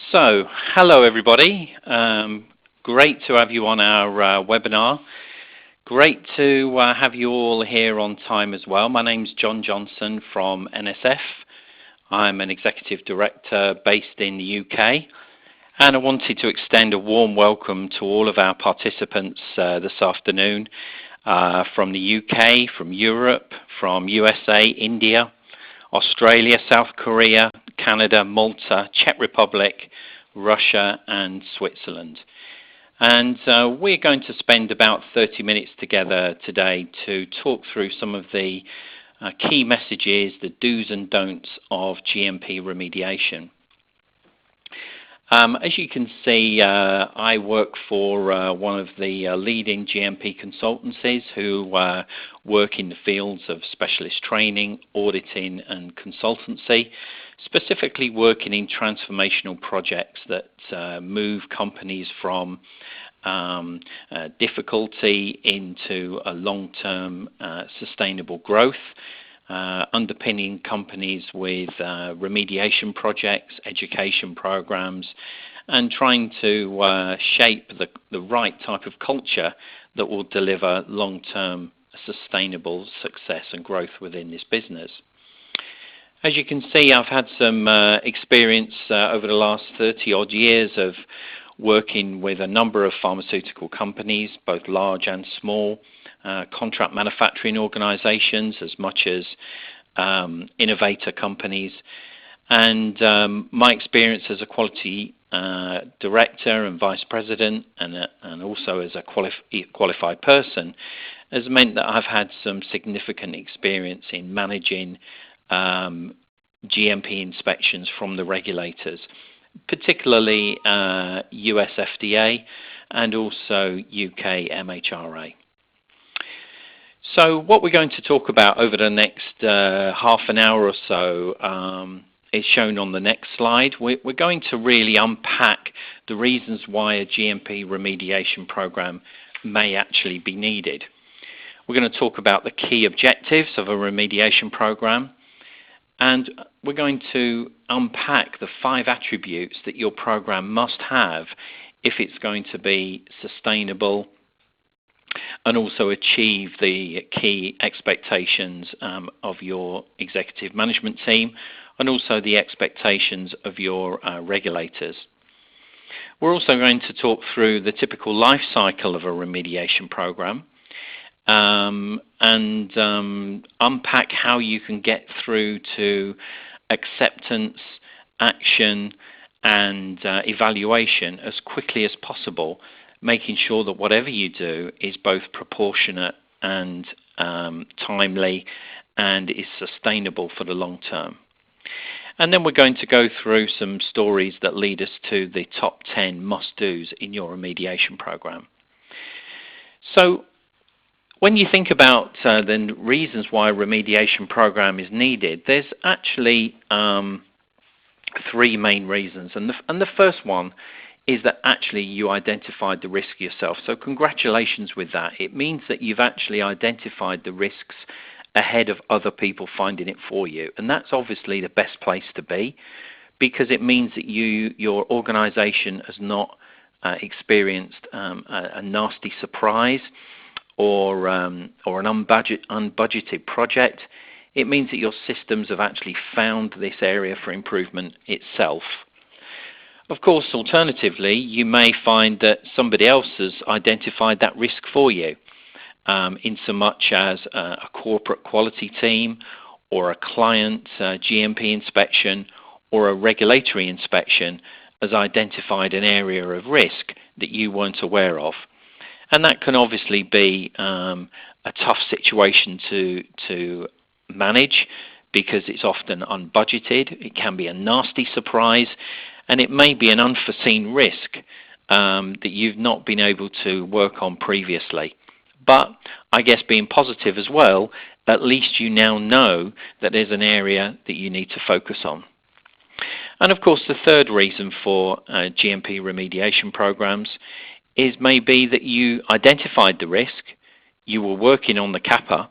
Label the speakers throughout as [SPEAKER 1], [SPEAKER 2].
[SPEAKER 1] Hello everybody. Great to have you on our webinar. Great to have you all here on time as well. My name's John Johnson from NSF. I'm an Executive Director based in the UK, and I wanted to extend a warm welcome to all of our participants this afternoon from the UK, from Europe, from USA, India, Australia, South Korea, Canada, Malta, Czech Republic, Russia and Switzerland. And we're going to spend about 30 minutes together today to talk through some of the key messages, the do's and don'ts of GMP remediation. As you can see, I work for one of the leading GMP consultancies who work in the fields of specialist training, auditing and consultancy, specifically working in transformational projects that move companies from difficulty into a long-term sustainable growth, underpinning companies with remediation projects, education programs, and trying to shape the right type of culture that will deliver long-term sustainable success and growth within this business. As you can see, I've had some experience over the last 30 odd years of working with a number of pharmaceutical companies, both large and small, contract manufacturing organizations as much as innovator companies. And my experience as a quality director and vice president and also as a qualified person has meant that I've had some significant experience in managing GMP inspections from the regulators, particularly US FDA and also UK MHRA. So what we're going to talk about over the next half an hour or so is shown on the next slide. We're going to really unpack the reasons why a GMP remediation program may actually be needed. We're going to talk about the key objectives of a remediation program, and we're going to unpack the 5 attributes that your program must have if it's going to be sustainable and also achieve the key expectations of your executive management team and also the expectations of your regulators. We're also going to talk through the typical life cycle of a remediation program and unpack how you can get through to acceptance, action and evaluation as quickly as possible, making sure that whatever you do is both proportionate and timely and is sustainable for the long term. And then we're going to go through some stories that lead us to the top 10 must-dos in your remediation program. So when you think about the reasons why a remediation program is needed, there's actually 3 main reasons. And the first one is that actually you identified the risk yourself. So congratulations with that. It means that you've actually identified the risks ahead of other people finding it for you. And that's obviously the best place to be, because it means that your organization has not experienced a nasty surprise or an unbudgeted project. It means that your systems have actually found this area for improvement itself. Of course, alternatively, you may find that somebody else has identified that risk for you, in so much as a corporate quality team or a client GMP inspection or a regulatory inspection has identified an area of risk that you weren't aware of. And that can obviously be a tough situation to manage because it's often unbudgeted. It can be a nasty surprise, and it may be an unforeseen risk that you've not been able to work on previously. But I guess being positive as well, at least you now know that there's an area that you need to focus on. And of course, the third reason for GMP remediation programs is maybe that you identified the risk, you were working on the CAPA,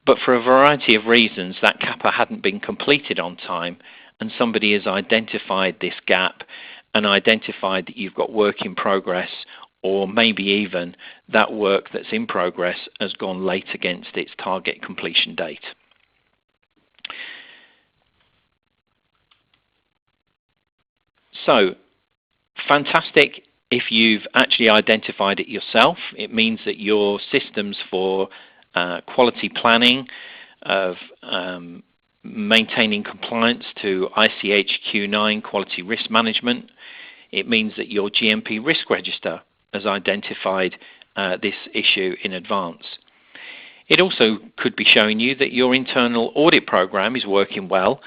[SPEAKER 1] but for a variety of reasons that CAPA hadn't been completed on time, and somebody has identified this gap and identified that you've got work in progress, or maybe even that work that's in progress has gone late against its target completion date. So, fantastic if you've actually identified it yourself. It means that your systems for quality planning, of maintaining compliance to ICH Q9 quality risk management, it means that your GMP risk register has identified this issue in advance. It also could be showing you that your internal audit program is working well,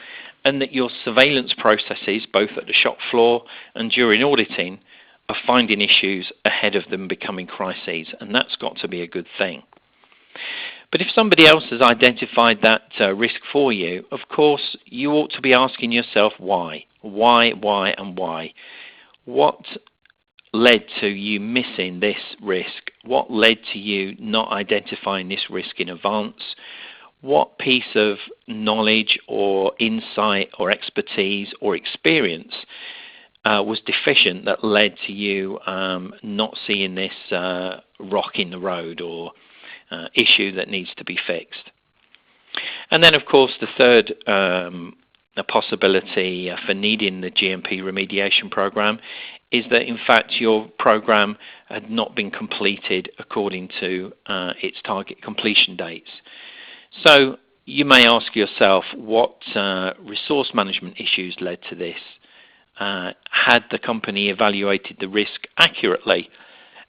[SPEAKER 1] and that your surveillance processes, both at the shop floor and during auditing, are finding issues ahead of them becoming crises, and that's got to be a good thing. But if somebody else has identified that risk for you, of course, you ought to be asking yourself why. Why, and why? What led to you missing this risk? What led to you not identifying this risk in advance? What piece of knowledge or insight or expertise or experience was deficient that led to you not seeing this rock in the road or issue that needs to be fixed? And then, of course, the third possibility for needing the GMP remediation program is that, in fact, your program had not been completed according to its target completion dates. So you may ask yourself, what resource management issues led to this? Had the company evaluated the risk accurately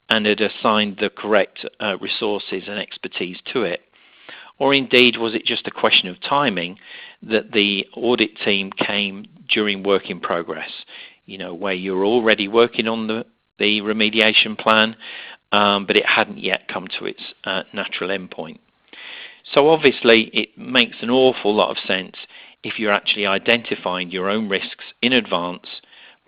[SPEAKER 1] and had assigned the correct resources and expertise to it? Or indeed, was it just a question of timing that the audit team came during work in progress, where you're already working on the remediation plan, but it hadn't yet come to its natural endpoint? So obviously, it makes an awful lot of sense if you're actually identifying your own risks in advance,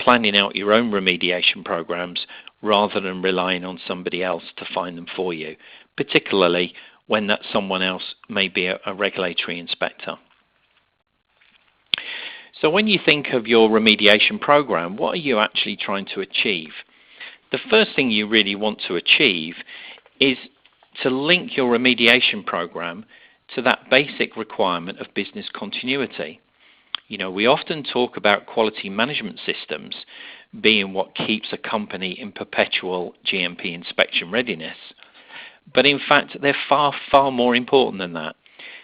[SPEAKER 1] planning out your own remediation programs, rather than relying on somebody else to find them for you, particularly when that someone else may be a regulatory inspector. So when you think of your remediation program, what are you actually trying to achieve? The first thing you really want to achieve is to link your remediation program to that basic requirement of business continuity. We often talk about quality management systems being what keeps a company in perpetual GMP inspection readiness. But in fact, they're far, far more important than that.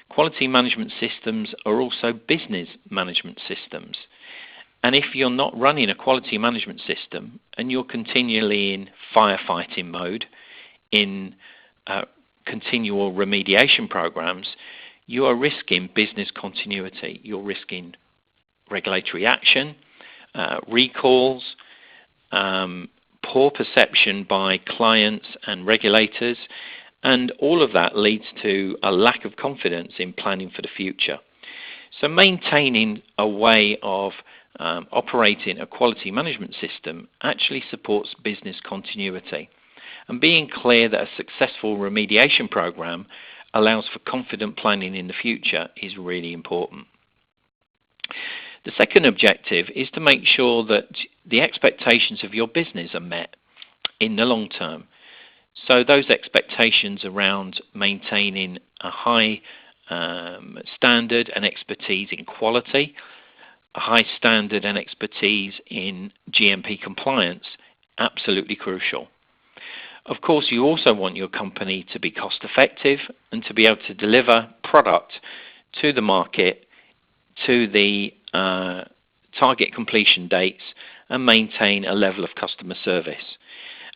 [SPEAKER 1] Quality management systems are also business management systems. And if you're not running a quality management system and you're continually in firefighting mode, in continual remediation programs, you are risking business continuity. You're risking regulatory action, recalls, poor perception by clients and regulators, and all of that leads to a lack of confidence in planning for the future. So maintaining a way of operating a quality management system actually supports business continuity. And being clear that a successful remediation program allows for confident planning in the future is really important. The second objective is to make sure that the expectations of your business are met in the long term. So those expectations around maintaining a high standard and expertise in quality, a high standard and expertise in GMP compliance, absolutely crucial. Of course, you also want your company to be cost effective and to be able to deliver product to the market to the target completion dates and maintain a level of customer service.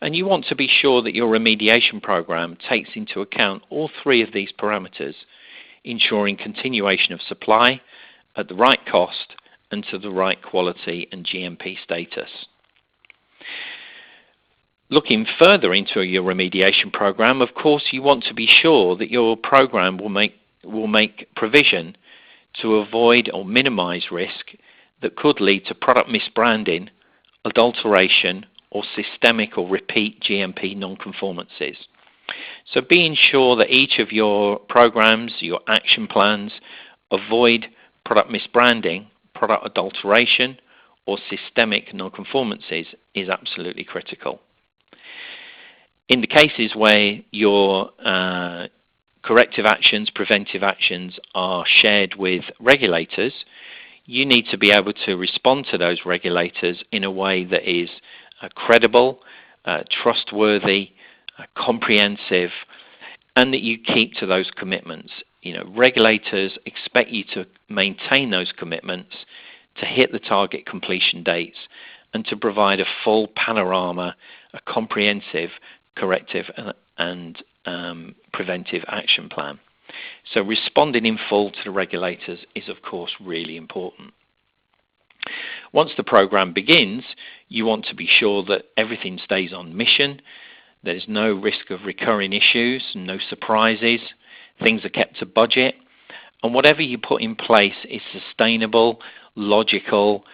[SPEAKER 1] And you want to be sure that your remediation program takes into account all three of these parameters, ensuring continuation of supply at the right cost and to the right quality and GMP status. Looking further into your remediation program, of course, you want to be sure that your program will make provision to avoid or minimize risk that could lead to product misbranding, adulteration, or systemic or repeat GMP non-conformances. So being sure that each of your programs, your action plans, avoid product misbranding, product adulteration, or systemic non-conformances is absolutely critical. In the cases where your corrective actions, preventive actions are shared with regulators, you need to be able to respond to those regulators in a way that is credible, trustworthy, comprehensive, and that you keep to those commitments. Regulators expect you to maintain those commitments, to hit the target completion dates, and to provide a full panorama, a comprehensive corrective and preventive action plan. So responding in full to the regulators is, of course, really important. Once the program begins, you want to be sure that everything stays on mission. There's no risk of recurring issues, no surprises. Things are kept to budget. And whatever you put in place is sustainable, logical,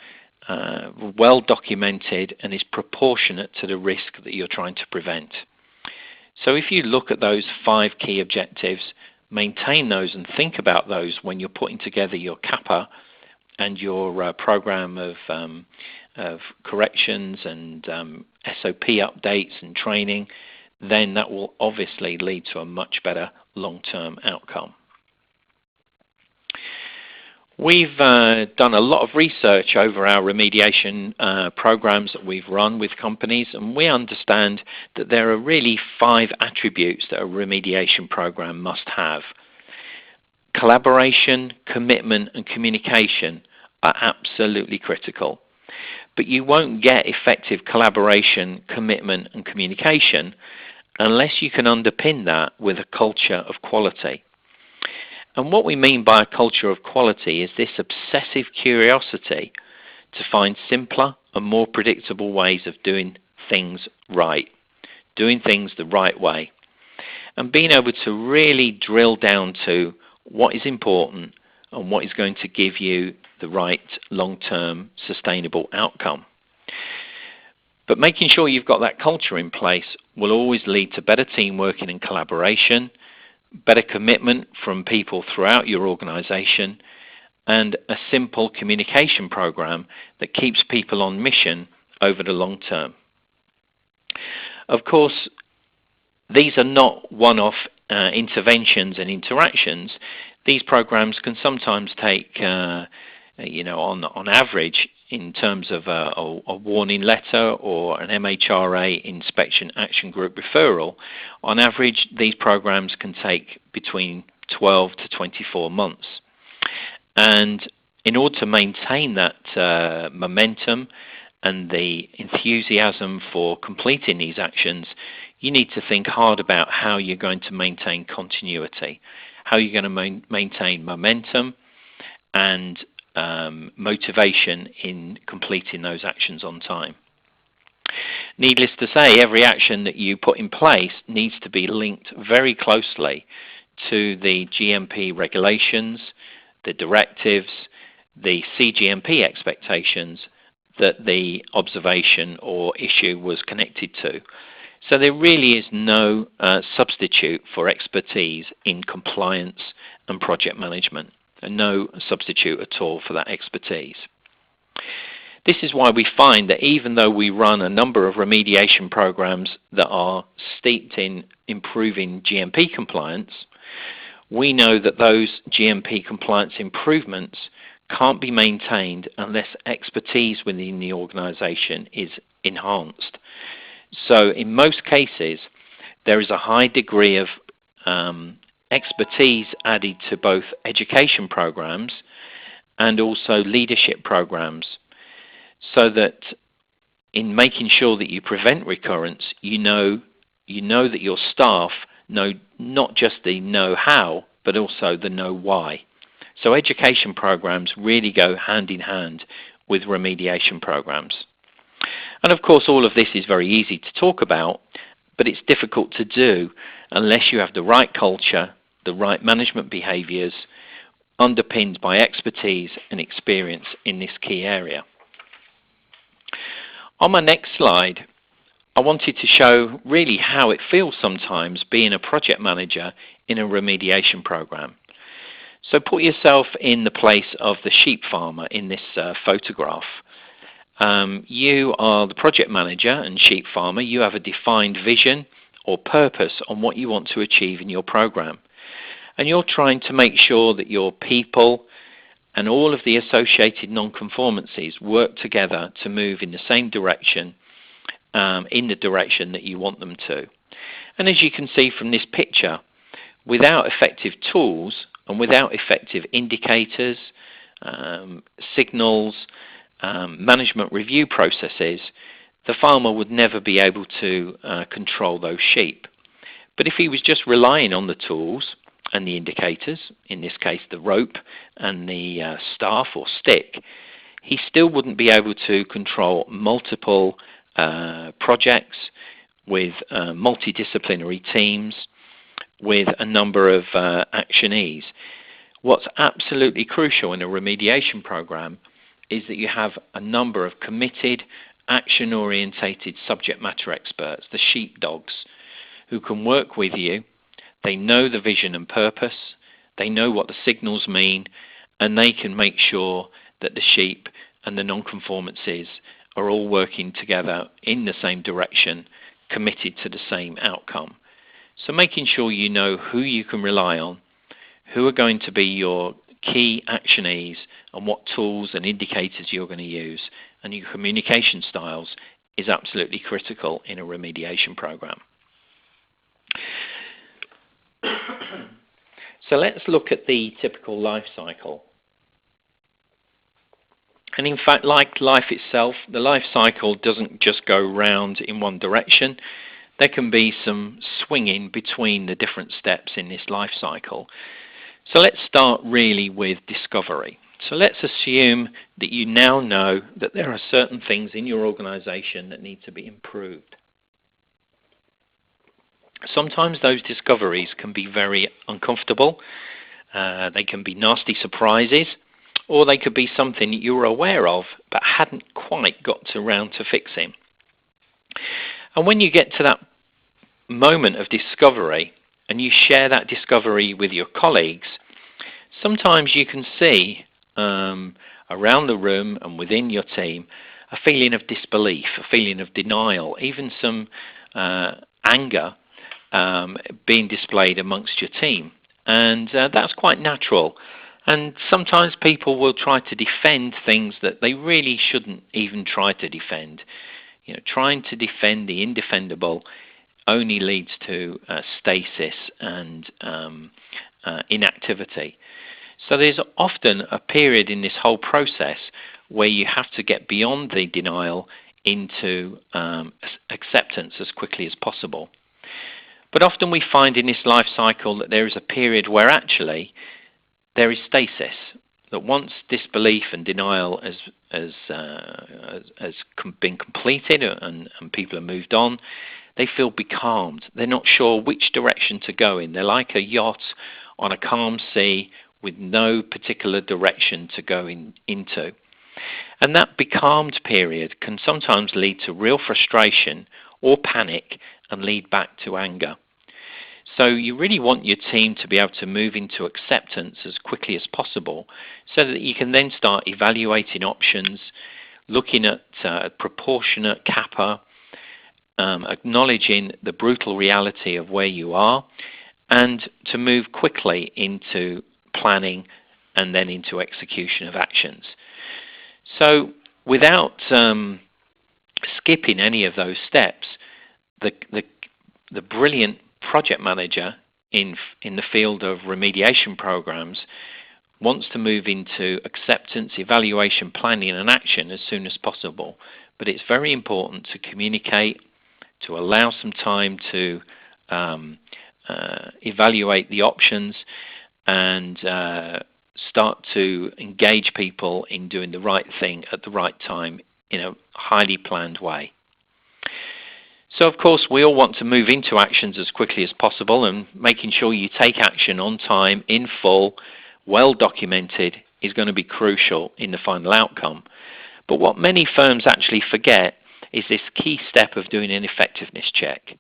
[SPEAKER 1] well documented, and is proportionate to the risk that you're trying to prevent. So if you look at those 5 key objectives, maintain those and think about those when you're putting together your CAPA and your program of corrections and SOP updates and training, then that will obviously lead to a much better long-term outcome. We've done a lot of research over our remediation programs that we've run with companies, and we understand that there are really 5 attributes that a remediation program must have. Collaboration, commitment, and communication are absolutely critical. But you won't get effective collaboration, commitment, and communication unless you can underpin that with a culture of quality. And what we mean by a culture of quality is this obsessive curiosity to find simpler and more predictable ways of doing things right, doing things the right way, and being able to really drill down to what is important and what is going to give you the right long-term sustainable outcome. But making sure you've got that culture in place will always lead to better team working and collaboration, better commitment from people throughout your organization, and a simple communication program that keeps people on mission over the long term. Of course, these are not one-off interventions and interactions. These programs can sometimes take, on average, in terms of a warning letter or an MHRA inspection action group referral, on average these programs can take between 12 to 24 months. And in order to maintain that momentum and the enthusiasm for completing these actions, you need to think hard about how you're going to maintain continuity, how you're going to maintain momentum and motivation in completing those actions on time. Needless to say, every action that you put in place needs to be linked very closely to the GMP regulations, the directives, the CGMP expectations that the observation or issue was connected to. So there really is no substitute for expertise in compliance and project management, and no substitute at all for that expertise. This is why we find that even though we run a number of remediation programs that are steeped in improving GMP compliance, we know that those GMP compliance improvements can't be maintained unless expertise within the organization is enhanced. So in most cases, there is a high degree of expertise added to both education programs and also leadership programs, so that in making sure that you prevent recurrence, you know that your staff know not just the know-how, but also the know-why. So education programs really go hand in hand with remediation programs. And of course, all of this is very easy to talk about, but it's difficult to do unless you have the right culture, the right management behaviors, underpinned by expertise and experience in this key area. On my next slide, I wanted to show really how it feels sometimes being a project manager in a remediation program. So put yourself in the place of the sheep farmer in this photograph. you are the project manager and sheep farmer. You have a defined vision or purpose on what you want to achieve in your program. And you're trying to make sure that your people and all of the associated non-conformances work together to move in the same direction, in the direction that you want them to. And as you can see from this picture, without effective tools and without effective indicators, signals, management review processes, the farmer would never be able to control those sheep. But if he was just relying on the tools and the indicators, in this case the rope and the staff or stick, he still wouldn't be able to control multiple projects with multidisciplinary teams, with a number of actionees. What's absolutely crucial in a remediation program is that you have a number of committed, action-orientated subject matter experts, the sheepdogs, who can work with you. They know the vision and purpose, they know what the signals mean, and they can make sure that the sheep and the non-conformances are all working together in the same direction, committed to the same outcome. So making sure you know who you can rely on, who are going to be your key actionees, and what tools and indicators you're going to use, and your communication styles is absolutely critical in a remediation program. So let's look at the typical life cycle. And in fact, like life itself, the life cycle doesn't just go round in one direction. There can be some swinging between the different steps in this life cycle. So let's start really with discovery. So let's assume that you now know that there are certain things in your organization that need to be improved. Sometimes those discoveries can be very uncomfortable. They can be nasty surprises, or they could be something that you were aware of but hadn't quite got around to fixing. And when you get to that moment of discovery and you share that discovery with your colleagues, sometimes you can see around the room and within your team a feeling of disbelief, a feeling of denial, even some anger being displayed amongst your team. And that's quite natural. And sometimes people will try to defend things that they really shouldn't even try to defend. You know, trying to defend the indefendable only leads to stasis and inactivity. So there's often a period in this whole process where you have to get beyond the denial into acceptance as quickly as possible. But often we find in this life cycle that there is a period where actually there is stasis, that once disbelief and denial has been completed and people have moved on, they feel becalmed. They're not sure which direction to go in. They're like a yacht on a calm sea with no particular direction to go into. And that becalmed period can sometimes lead to real frustration or panic and lead back to anger. So you really want your team to be able to move into acceptance as quickly as possible so that you can then start evaluating options, looking at proportionate kappa, acknowledging the brutal reality of where you are, and to move quickly into planning and then into execution of actions. So without skipping any of those steps, the brilliant project manager in the field of remediation programs wants to move into acceptance, evaluation, planning and action as soon as possible. But it's very important to communicate, to allow some time to evaluate the options and start to engage people in doing the right thing at the right time in a highly planned way. So of course we all want to move into actions as quickly as possible, and making sure you take action on time, in full, well documented is going to be crucial in the final outcome. But what many firms actually forget is this key step of doing an effectiveness check.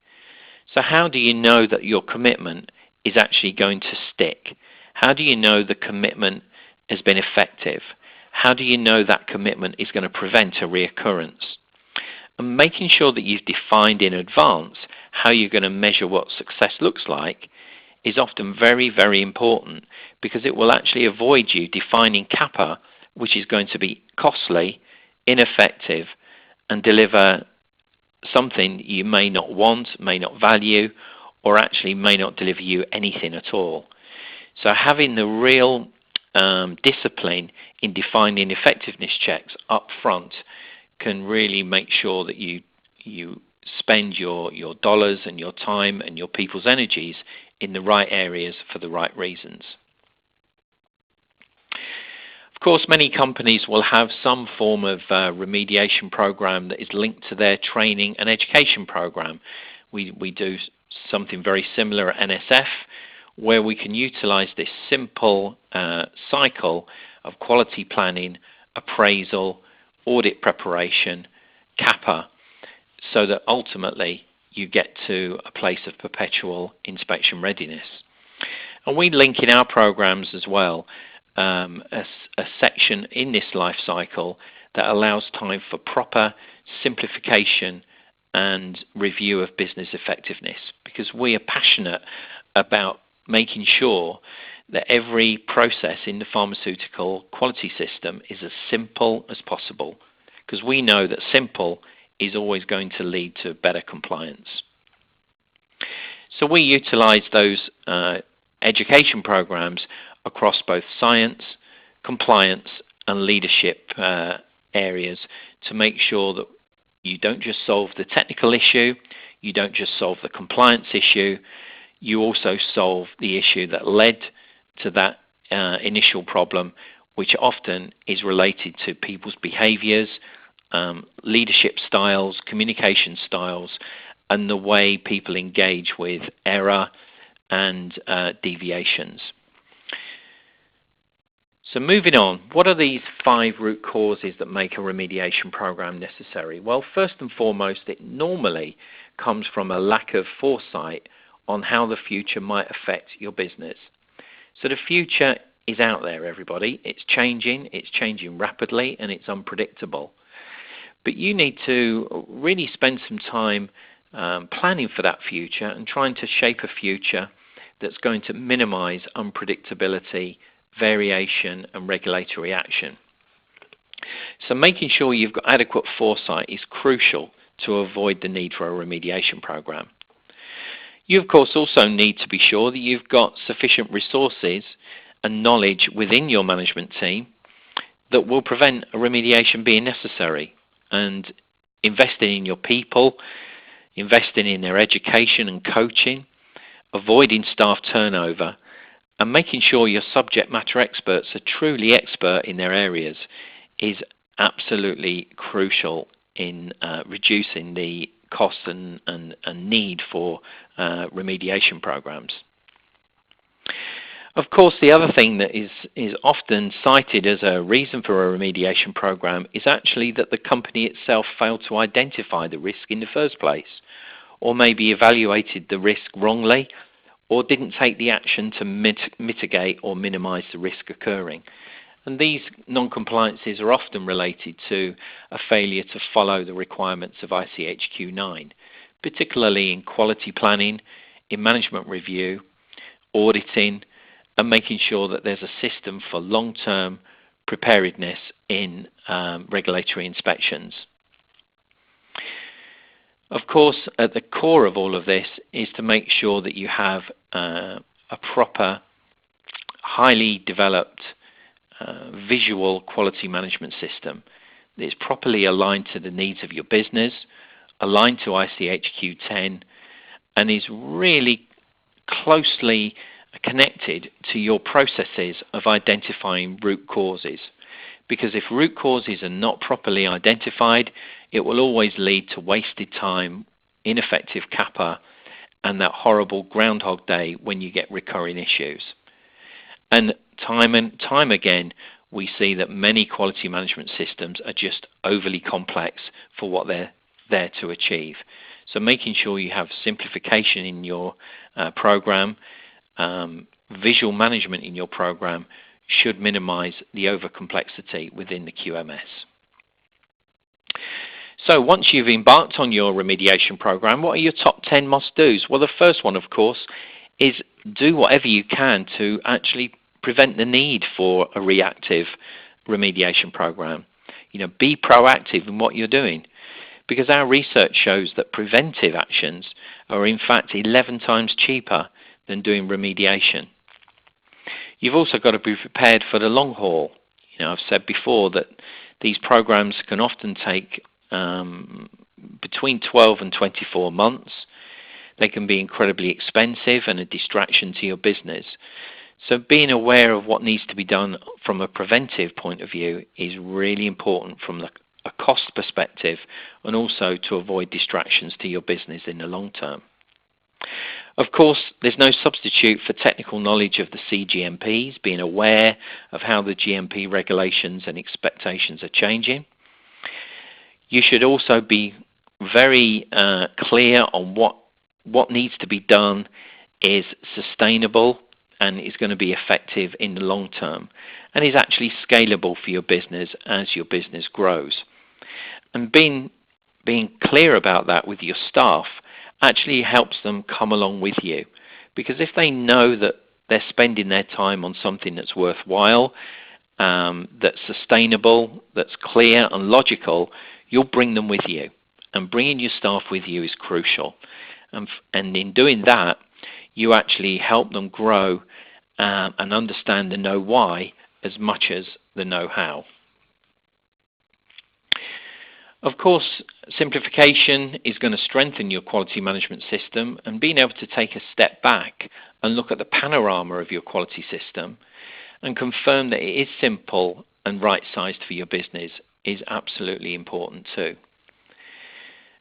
[SPEAKER 1] So how do you know that your commitment is actually going to stick? How do you know the commitment has been effective? How do you know that commitment is going to prevent a reoccurrence? And making sure that you've defined in advance how you're going to measure what success looks like is often very, very important, because it will actually avoid you defining CAPA, which is going to be costly, ineffective, and deliver something you may not want, may not value, or actually may not deliver you anything at all. So having the real discipline in defining effectiveness checks up front can really make sure that you spend your dollars and your time and your people's energies in the right areas for the right reasons. Of course, many companies will have some form of remediation program that is linked to their training and education program. We do something very similar at NSF, where we can utilize this simple cycle of quality planning, appraisal, audit preparation, CAPA, so that ultimately you get to a place of perpetual inspection readiness. And we link in our programs as well a section in this life cycle that allows time for proper simplification and review of business effectiveness, because we are passionate about making sure that every process in the pharmaceutical quality system is as simple as possible, because we know that simple is always going to lead to better compliance. So we utilize those education programs across both science, compliance, and leadership areas to make sure that you don't just solve the technical issue, you don't just solve the compliance issue, you also solve the issue that led to that initial problem, which often is related to people's behaviors, leadership styles, communication styles, and the way people engage with error and deviations. So moving on, what are these 5 root causes that make a remediation program necessary? Well, first and foremost, it normally comes from a lack of foresight on how the future might affect your business. So the future is out there, everybody. It's changing rapidly, and it's unpredictable. But you need to really spend some time planning for that future and trying to shape a future that's going to minimize unpredictability, variation, and regulatory action. So making sure you've got adequate foresight is crucial to avoid the need for a remediation program. You, of course, also need to be sure that you've got sufficient resources and knowledge within your management team that will prevent a remediation being necessary, and investing in your people, investing in their education and coaching, avoiding staff turnover, and making sure your subject matter experts are truly expert in their areas is absolutely crucial in reducing the costs and need for remediation programs. Of course, the other thing that is often cited as a reason for a remediation program is actually that the company itself failed to identify the risk in the first place, or maybe evaluated the risk wrongly, or didn't take the action to mitigate or minimize the risk occurring. And these non-compliances are often related to a failure to follow the requirements of ICHQ 9, particularly in quality planning, in management review, auditing, and making sure that there's a system for long-term preparedness in regulatory inspections. Of course, at the core of all of this is to make sure that you have a proper, highly developed visual quality management system that is properly aligned to the needs of your business, aligned to ICHQ 10, and is really closely connected to your processes of identifying root causes. Because if root causes are not properly identified, it will always lead to wasted time, ineffective CAPA, and that horrible Groundhog Day when you get recurring issues. And time again, we see that many quality management systems are just overly complex for what they're there to achieve. So making sure you have simplification in your program, visual management in your program should minimize the overcomplexity within the QMS. So once you've embarked on your remediation program, what are your top 10 must-dos? Well, the first one, of course, is do whatever you can to actually prevent the need for a reactive remediation program. Be proactive in what you're doing, because our research shows that preventive actions are in fact 11 times cheaper than doing remediation. You've also got to be prepared for the long haul. I've said before that these programs can often take between 12 and 24 months. They can be incredibly expensive and a distraction to your business. So being aware of what needs to be done from a preventive point of view is really important from a cost perspective, and also to avoid distractions to your business in the long term. Of course, there's no substitute for technical knowledge of the CGMPs, being aware of how the GMP regulations and expectations are changing. You should also be very clear on what needs to be done is sustainable and is going to be effective in the long term, and is actually scalable for your business as your business grows. And being clear about that with your staff actually helps them come along with you, because if they know that they're spending their time on something that's worthwhile, that's sustainable, that's clear and logical, you'll bring them with you. And bringing your staff with you is crucial. And in doing that, you actually help them grow and understand the know why as much as the know how. Of course, simplification is going to strengthen your quality management system, and being able to take a step back and look at the panorama of your quality system and confirm that it is simple and right-sized for your business is absolutely important too.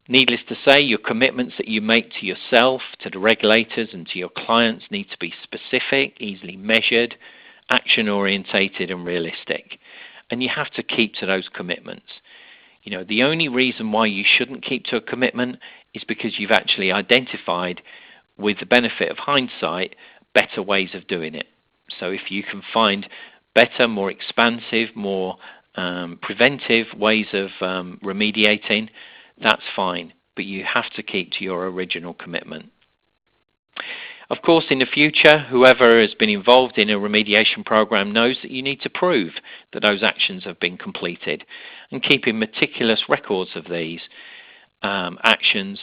[SPEAKER 1] Needless to say, your commitments that you make to yourself, to the regulators and to your clients need to be specific, easily measured, action-orientated and realistic. And you have to keep to those commitments. The only reason why you shouldn't keep to a commitment is because you've actually identified, with the benefit of hindsight, better ways of doing it. So if you can find better, more expansive, more preventive ways of remediating, that's fine, but you have to keep to your original commitment. Of course, in the future, whoever has been involved in a remediation program knows that you need to prove that those actions have been completed, and keeping meticulous records of these actions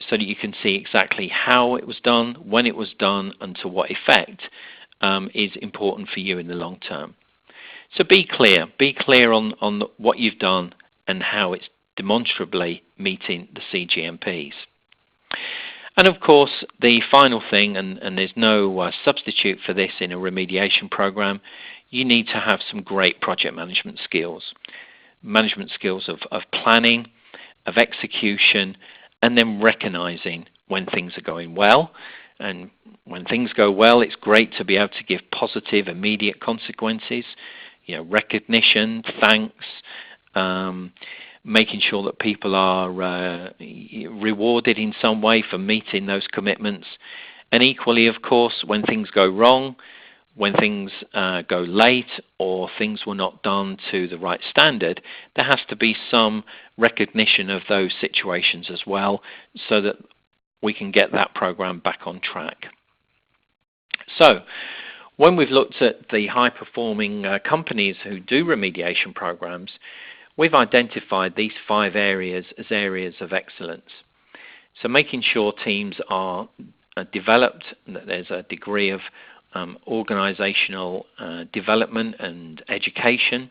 [SPEAKER 1] so that you can see exactly how it was done, when it was done, and to what effect is important for you in the long term. So be clear on what you've done and how it's demonstrably meeting the CGMPs. And of course, the final thing, and there's no substitute for this in a remediation program, you need to have some great project management skills. Management skills of planning, of execution, and then recognizing when things are going well. And when things go well, it's great to be able to give positive, immediate consequences, recognition, thanks, making sure that people are rewarded in some way for meeting those commitments. And equally, of course, when things go wrong, when things go late, or things were not done to the right standard, there has to be some recognition of those situations as well, so that we can get that program back on track. So, when we've looked at the high-performing companies who do remediation programs, we've identified these 5 areas as areas of excellence. So making sure teams are developed, that there's a degree of organizational development and education,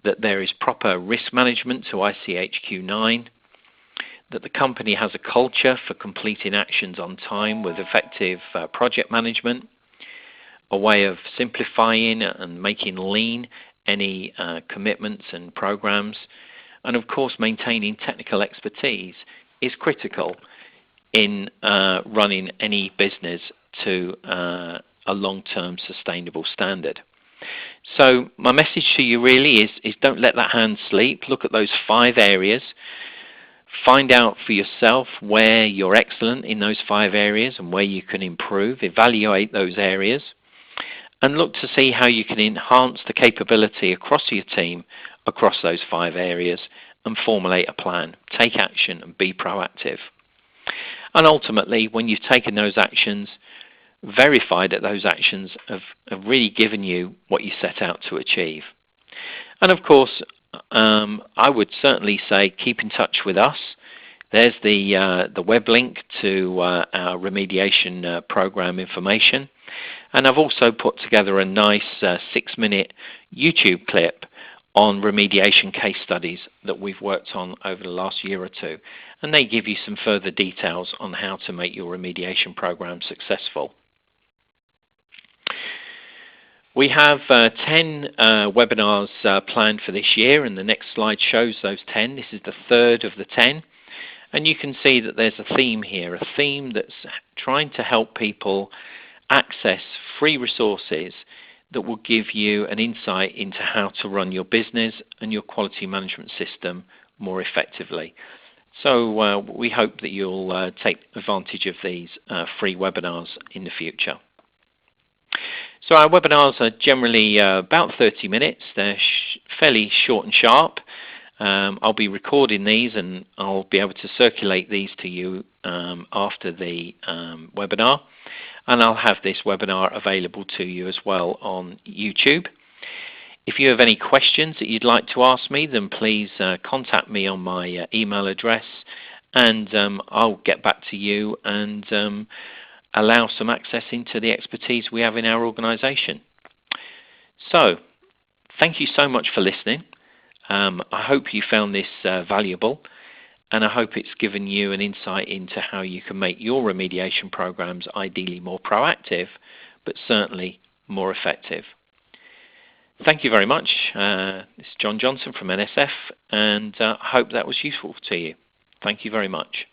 [SPEAKER 1] that there is proper risk management to ICHQ 9, that the company has a culture for completing actions on time with effective project management, a way of simplifying and making lean any commitments and programs, and of course maintaining technical expertise is critical in running any business to a long-term sustainable standard. So my message to you really is don't let that hand sleep. Look at those 5 areas. Find out for yourself where you're excellent in those 5 areas and where you can improve. Evaluate those areas. and look to see how you can enhance the capability across your team across those 5 areas and formulate a plan. Take action and be proactive. And ultimately, when you've taken those actions, verify that those actions have really given you what you set out to achieve. And of course, I would certainly say keep in touch with us. There's the web link to our remediation program information. And I've also put together a nice 6-minute YouTube clip on remediation case studies that we've worked on over the last year or two. And they give you some further details on how to make your remediation program successful. We have 10 webinars planned for this year, and the next slide shows those 10. This is the 3rd of the 10. And you can see that there's a theme here, a theme that's trying to help people access free resources that will give you an insight into how to run your business and your quality management system more effectively. So we hope that you'll take advantage of these free webinars in the future. So our webinars are generally about 30 minutes. They're fairly short and sharp. I'll be recording these and I'll be able to circulate these to you after the webinar. And I'll have this webinar available to you as well on YouTube. If you have any questions that you'd like to ask me, then please contact me on my email address, and I'll get back to you and allow some access into the expertise we have in our organization. So, thank you so much for listening. I hope you found this valuable, and I hope it's given you an insight into how you can make your remediation programs ideally more proactive, but certainly more effective. Thank you very much. This is John Johnson from NSF, and I hope that was useful to you. Thank you very much.